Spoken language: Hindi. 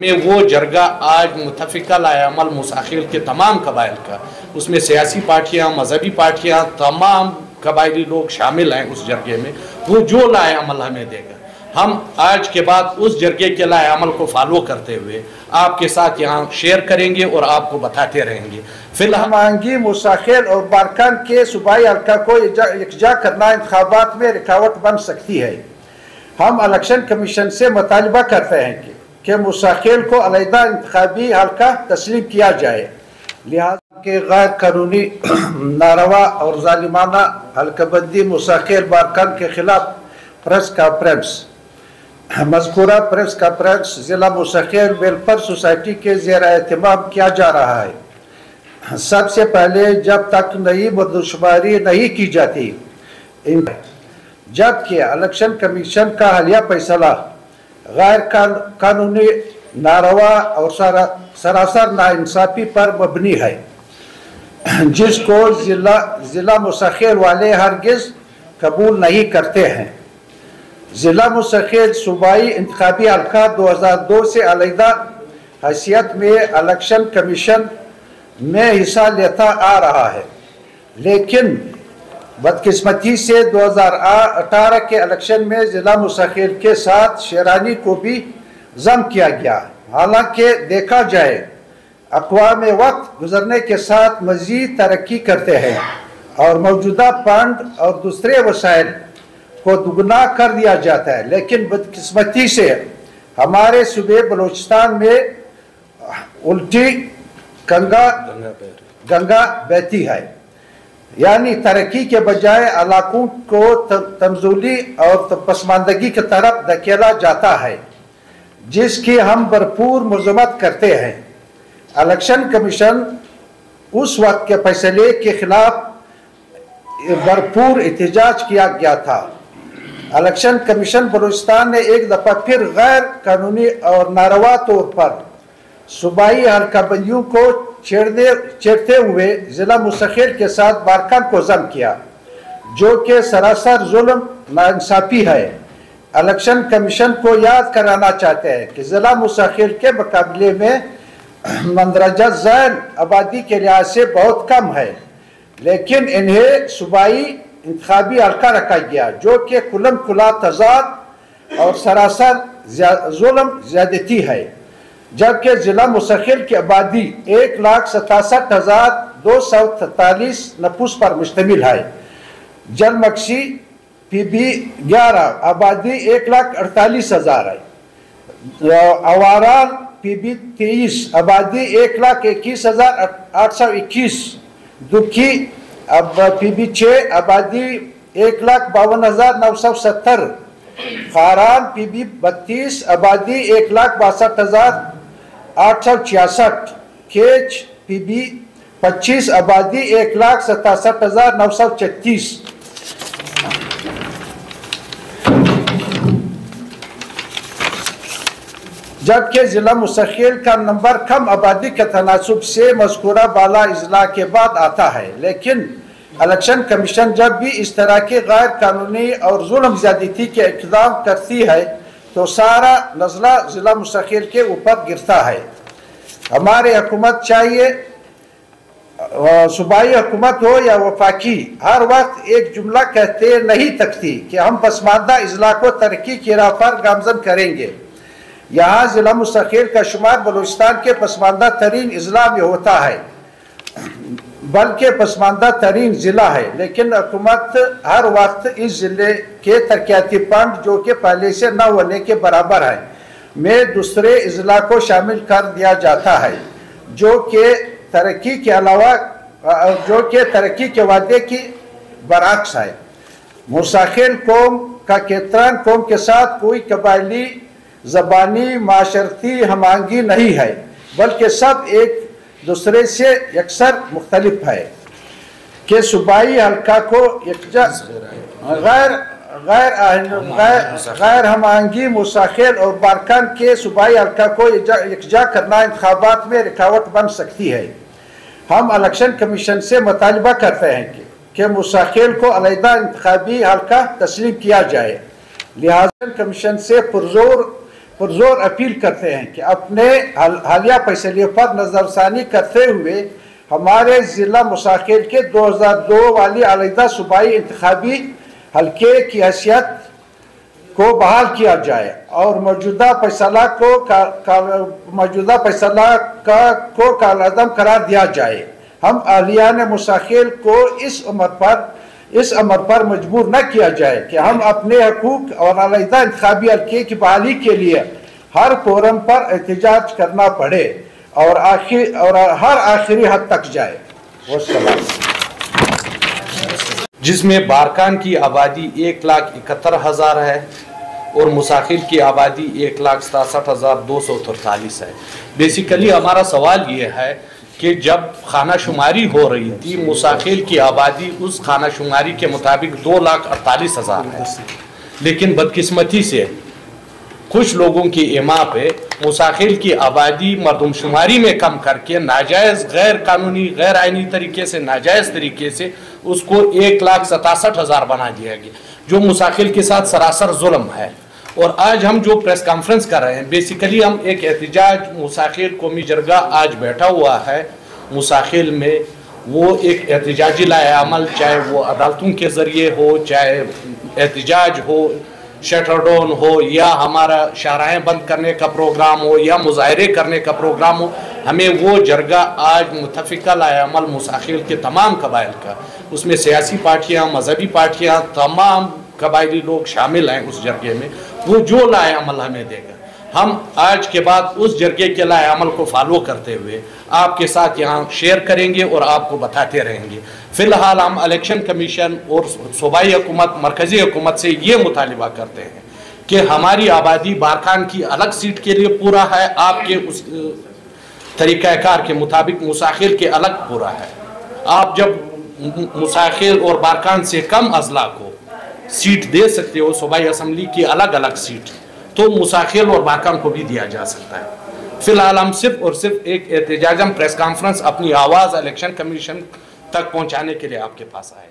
में वो जरगा आज मुतफ़िका लाएअमल मुसाखिल के तमाम कबाइल का, उसमें सियासी पार्टियाँ, मजहबी पार्टियाँ, तमाम कबायली लोग शामिल हैं उस जरगे में। वो जो लाएअमल हमें देगा, हम आज के बाद उस जरगे के लाएअमल को फॉलो करते हुए आपके साथ यहाँ शेयर करेंगे और आपको बताते रहेंगे। फिलहाल मांगी मुसाखिल और बारकान के सूबाई हल्का को यकजा करना इंतखाबात में रुकावट बन सकती है। हम इलेक्शन कमीशन से मुतालबा करते हैं कि मुसाखिल को अलहदा इंतखाबी हल्का तस्लीम किया जाए। लिहाजा के गैर कानूनी नारवा और जालिमाना हल्काबंदी मुसाखिल बारकान के खिलाफ प्रेस कॉन्फ्रेंस, मज़कूरा प्रेस कॉन्फ्रेंस ज़िला मुसाखिल वेलफेयर सोसाइटी के ज़ेर एहतमाम किया जा रहा है। सबसे पहले जब तक नई मर्दशुमारी नहीं की जाती, जबकि इलेक्शन कमीशन का हालिया फैसला गैर कानूनी नारवा और सरासर नाइंसाफ़ी पर मबनी है, जिसको ज़िला मुसाखिल वाले हरगिज़ कबूल नहीं करते हैं। ज़िला मुसाखिल सूबाई इंतखाबी हल्का 2002 से अलहदा हैसियत में इलेक्शन कमीशन में हिस्सा लेता आ रहा है, लेकिन बदकिस्मती से 2018 के इलेक्शन में ज़िला मुसाखिल के साथ शेरानी को भी ज़म किया गया। हालांकि देखा जाए अक़वाम वक्त गुजरने के साथ मज़ीद तरक्की करते हैं और मौजूदा फंड और दूसरे वसाइल को दुगना कर दिया जाता है, लेकिन बदकिस्मती से हमारे सूबे बलूचिस्तान में उल्टी गंगा बहती है, यानी तरक्की के बजाय इलाकों को तमजूली और पसमानदगी की तरफ धकेला जाता है, जिसकी हम भरपूर मजम्मत करते हैं। इलेक्शन कमीशन उस वक्त के फैसले के खिलाफ भरपूर एहतजाज किया गया था। इलेक्शन कमीशन बलूचिस्तान ने एक दफ़ा फिर गैर कानूनी और नारवा तौर पर सूबाई हल्काबंदियों को छेड़ते हुए ज़िला मुसाखिल के साथ बारकान को ज़म किया, जो कि सरासर जुल्म नाइंसाफ़ी है। इलेक्शन कमीशन को याद कराना चाहते हैं कि ज़िला मुसाखिल के मुकाबले में मंदरजा ज़ैल आबादी के लिहाज से बहुत कम है, लेकिन इन्हें सूबाई इंतखाबी हल्का रखा गया, जो कि कुल्लम कुल्ला तज़ाद और सरासर जुल्म ज़्यादती है। जबकि ज़िला मुसाखिल की आबादी 1,67,243 नफूस पर मुश्तमिल है। जलमक्सी PB 11 आबादी 1,48,000 है। अवारान PB 23 आबादी 1,21,821। दुखी PB 6 आबादी 1,52,970। खारान PB 32 आबादी 1,62,866। केच PB 25 आबादी 1,67,936। जबकि ज़िला मुसाखिल का नंबर कम आबादी के तनासुब से मज़कूरा बाला इजला के बाद आता है, लेकिन इलेक्शन कमीशन जब भी इस तरह के गैर कानूनी और जुल्म ज़्यादती के इक़दाम करती है तो सारा नज़ला ज़िला मुसाखिल के ऊपर गिरता है। हमारे हुकूमत चाहिए, सूबाई हुकूमत हो या वफाकी, हर वक्त एक जुमला कहते नहीं थकती कि हम पसमानदा इजला को तरक्की की राह पर गामजन करेंगे। यहाँ ज़िला मुसाखिल का शुमार बलूचिस्तान के पसमानदा तरीन इजला में होता है, बल्कि पसमानदा तरीन ज़िला है, लेकिन हुकूमत हर वक्त इस ज़िले के तरक्याती फंड, जो कि पहले से न होने के बराबर है, में दूसरे अजला को शामिल कर दिया जाता है, जो कि तरक्की के अलावा तरक्की के वादे की बरअक्स है। मुसाखिल कौम का केतरान कौम के साथ कोई कबायली, ज़बानी, माशरती हमांगी नहीं है, बल्कि सब एक दूसरे से यकसर मुख्तलिफ है कि सूबाई हल्का को गैर हमांगी मुसाखिल और बारकान के सूबाई हल्का को यकजा करना इंतखाबात में रुकावट बन सकती है। हम इलेक्शन कमीशन से मुतालबा करते हैं कि मुसाखिल को अलहदा इंतखाबी हल्का तस्लीम किया जाए। लिहाजा कमीशन से पुरजोर पुरजोर अपील करते हैं कि अपने हालिया फैसले पर नजरसानी करते हुए हमारे ज़िला मुसाखिल के 2002 वाली अलहदा सूबाई इंतखाबी हल्के की हैसियत को बहाल किया जाए और मौजूदा फैसला को कालअदम करार दिया जाए। हम अहलियान मुसाखिल को इस अमर पर मजबूर न किया जाए कि हम अपने हकूक और अलहदा इंतखाबी हल्के की बहाली के लिए हर फोरम पर एहतजाज करना पड़े और हर आखिरी हद तक जाए। जिसमें बारकान की आबादी 1,71,000 है और मुसाखिल की आबादी 1,67,243 है। बेसिकली हमारा सवाल ये है कि जब खाना शुमारी हो रही थी मुसाखिल की आबादी उस खाना शुमारी के मुताबिक 2,48,000 है, लेकिन बदकिस्मती से कुछ लोगों की इमा पे मुसाखिल की आबादी मरदमशुमारी में कम करके नाजायज़ गैर कानूनी गैर आइनी तरीके से नाजायज़ तरीके से उसको 1,67,000 बना दिया गया, जो मुसाखिल के साथ सरासर जुल्म है। और आज हम जो प्रेस कॉन्फ्रेंस कर रहे हैं बेसिकली हम एक एहतजाज मुसाखिल कौमी जरगा आज बैठा हुआ है मुसाखिल में, वो एक एहतजाजी लाएअमल चाहे वो अदालतों के ज़रिए हो, चाहे एहतजाज हो, शटर डाउन हो, या हमारा शाहराहें बंद करने का प्रोग्राम हो, या मुजाहरे करने का प्रोग्राम हो, हमें वो जरगा आज मुतफ़िका लाएअमल मुसाखिल के तमाम कबाइल का, उसमें सियासी पार्टियाँ, मजहबी पार्टियाँ, तमाम कबायली लोग शामिल हैं उस जरगे में, वो जो लाएअमल हमें देगा हम आज के बाद उस जरगे के लाएअमल को फॉलो करते हुए आपके साथ यहाँ शेयर करेंगे और आपको बताते रहेंगे। फ़िलहाल हम इलेक्शन कमीशन और सूबाई हुकूमत मरकज़ी हुकूमत से ये मुतालिबा करते हैं कि हमारी आबादी बारकान की अलग सीट के लिए पूरा है, आपके उस तरीक़ाकार के मुताबिक मुसाखिल के अलग पूरा है। आप जब मुसाखिल और बारकान से कम अजला को सीट दे सकते हो सूबाई असम्बली की अलग अलग सीट, तो मुसाखिल और बारकान को भी दिया जा सकता है। फिलहाल हम सिर्फ और सिर्फ एक एहतजाजम प्रेस कॉन्फ्रेंस अपनी आवाज़ इलेक्शन कमीशन तक पहुंचाने के लिए आपके पास आए।